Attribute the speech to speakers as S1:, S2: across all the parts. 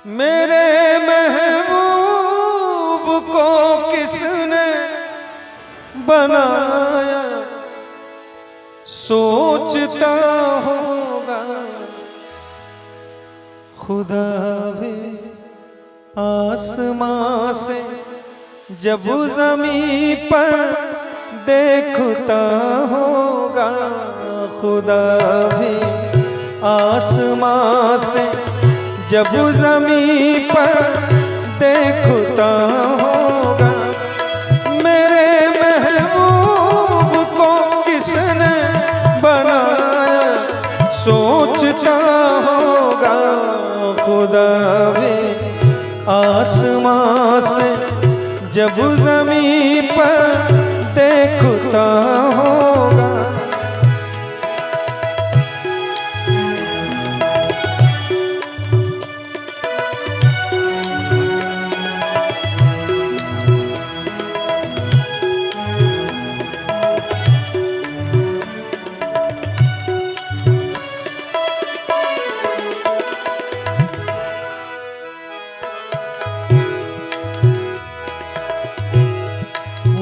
S1: मेरे महबूब को किसने बनाया, सोचता होगा खुदा भी आसमां से जब ज़मीं पर देखता होगा। खुदा भी आसमां से जब ज़मीं पर देखता होगा। मेरे महबूब को किसने बनाया, सोचता होगा खुदा भी आसमां से जब ज़मीं पर देखता होगा।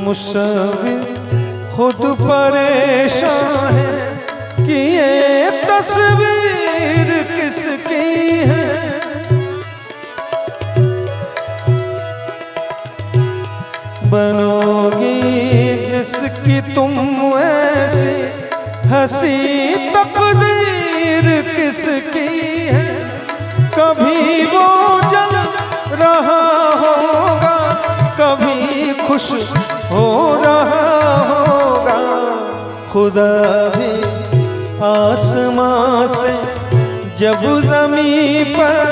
S1: मुसव्विर खुद परेशान है कि ये तस्वीर किसकी है। बनोगी जिसकी तुम ऐसी हंसी तकदीर किसकी है। कभी वो जल रहा होगा, कभी खुश हो रहा होगा। खुदा भी आसमां से जब ज़मीं पर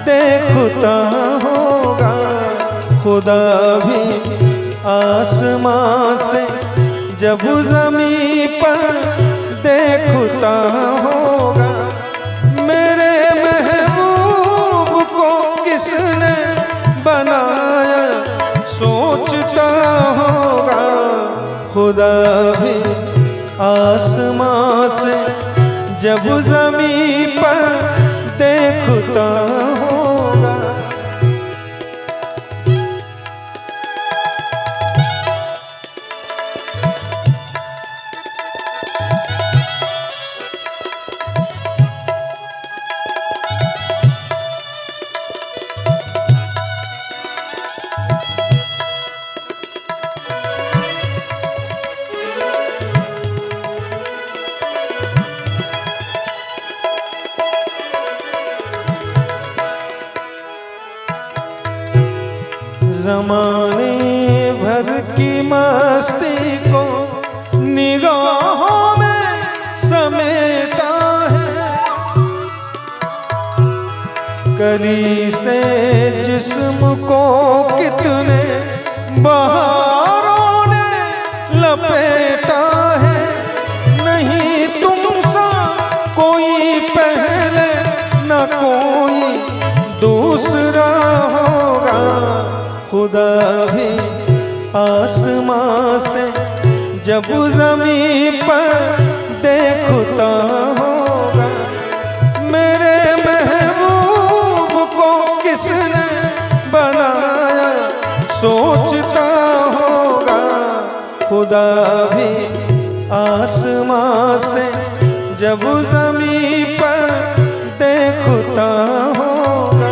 S1: देखता होगा। खुदा भी आसमां से जब ज़मीं पर देखता होगा। मेरे महबूब को किसने बनाया, सोचता होगा खुदा भी आसमां से जब ज़मीं पर देखता होगा। ज़माने भर की मस्ती को निगाहों में समेटा है। कली से जिस्म को कितने बहारों ने लपेटा है। नहीं तुम सा कोई पहले न कोई दूसरा होगा। खुदा भी आसमां से जब ज़मीं पर देखता होगा। मेरे महबूब को किसने बनाया, सोचता होगा खुदा भी आसमां से जब ज़मीं पर देखता होगा।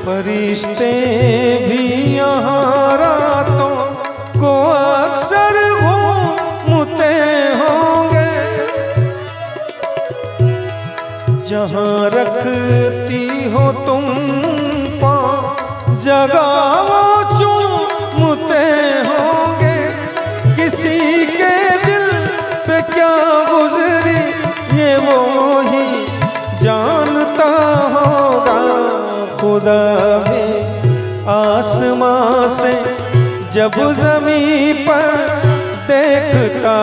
S1: फरिश्ते भी यहाँ रातों को अक्सर घूमते होंगे। जहाँ रखती हो तुम पाँव जगह वो चूमते होंगे। किसी के दिल पे क्या गुजरी ये वो ही जानता होगा। खुदा भी आसमां से जब ज़मीं पर देखता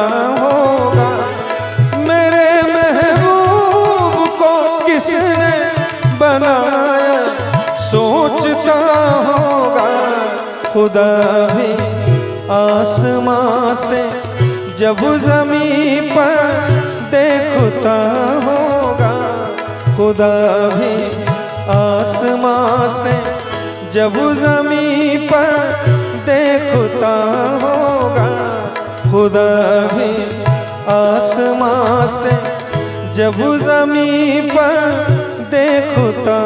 S1: सोचता होगा खुदा भी आसमां से जब ज़मीं पर देखता होगा। खुदा भी आसमां से जब ज़मीं पर देखता होगा। खुदा भी आसमां से जब ज़मीं पर देखता